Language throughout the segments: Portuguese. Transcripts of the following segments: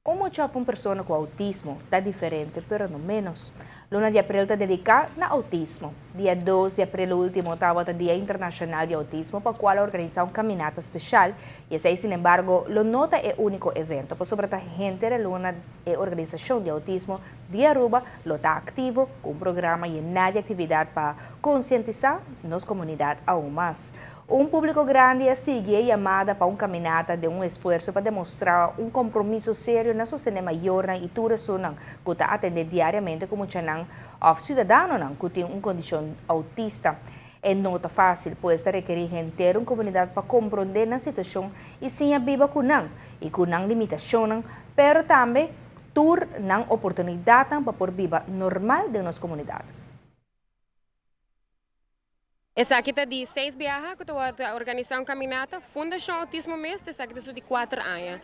Muita pessoa com autismo está diferente, pero não menos. Luna de abril está dedicada na autismo. Dia 12 de abril último estava o Dia Internacional de Autismo, para o qual organizar caminata especial. E esse, sin embargo, lo nota é o único evento, por sobre a gente da Luna e organização de autismo de Aruba, lo está ativo com um programa e de atividade para conscientizar nossa comunidade aún mais. Público grande sigue chamada para caminata de esforço para demonstrar compromisso sério na sostener maior na ituração que está atender diariamente como chanang of cidadão que tem condição autista. É nota fácil, pois requer ter comunidade para compreender a situação e sim viva com e com limitação, pero também ter oportunidade para por viva normal de nossa comunidade. Essa aqui está de 6 viagens, que está organizando caminata, Fundação Autismo Mês, essa aqui está de 4 anos.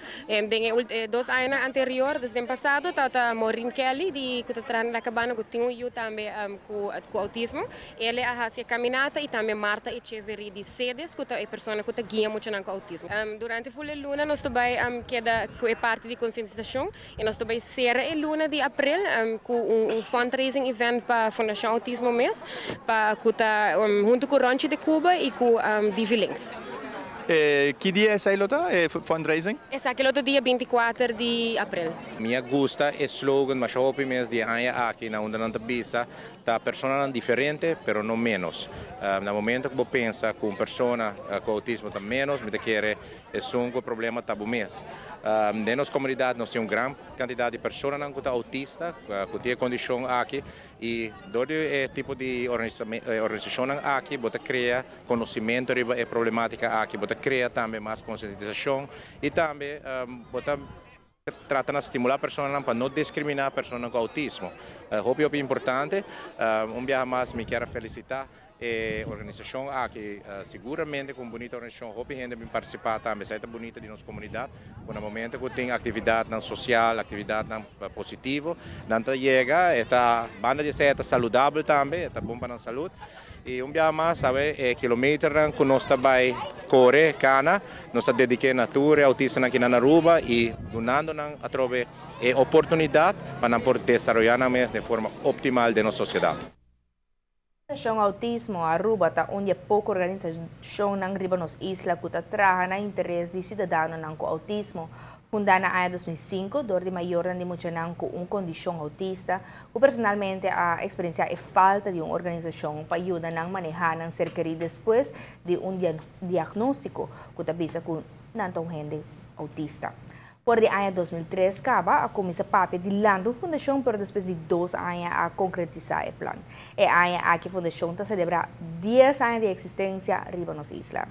Tem 2 anos anterior, desde o passado, está Maureen Kelly, que está na cabana, que tem eu também com autismo. Ele faz caminata e também Marta Echeverry de Sedes, que é a pessoa que guia muito com autismo. Durante a full luna, nós também é parte de conscientização, e nós também será a luna de abril, com fundraising event para a Fundação Autismo Mês, para junto com o Rancho de Cuba e com Divilinks. Que dia é essa lota? Fundraising? Essa aqui é o dia 24 de abril. Minha gusta é slogan, mas eu penso de aqui na onde não bisa, tá pessoa diferente, pero não menos. No momento que você pensa com pessoa com autismo tá menos, me quer é um problema tá mês. Na nossa comunidade nós temos uma grande quantidade de pessoas que tá autista, que tem condição aqui e todo tipo de organização aqui, você cria conhecimento sobre a problemática aqui, você cria também mais conscientização e também trata de estimular pessoas para não discriminar pessoas com autismo. É importante. Dia mais me quero felicitar a organização aqui, seguramente com bonita organização, a gente vai participar também, é bonita de nossa comunidade, no momento que tem atividade social, atividade positiva, não chega, está banda de ser saudável também, está bom para a saúde. E dia mais, sabe, quilômetro que nós também corre, cana, nós dedicamos a natura, autista aqui na Aruba e donando a trover oportunidade para poder desenvolver de forma optimal de nossa sociedade. A Fundação Autismo Aruba está onde pouca organização na riba nos isla que trabalha na interesse de cidadãos com autismo. Fundada em 2005, dor de maior de muitos com condição autista, que personalmente a experiência é falta de uma organização para ajudar a manejar a ser querido depois de diagnóstico que avisa que não tem gente autista. Por de ano 2003, acaba a comissão papel de Lando Fundação, pero depois de 2 anos a concretizar o plano. É ano a que a Fundação está celebra 10 anos de existência riba nos isla.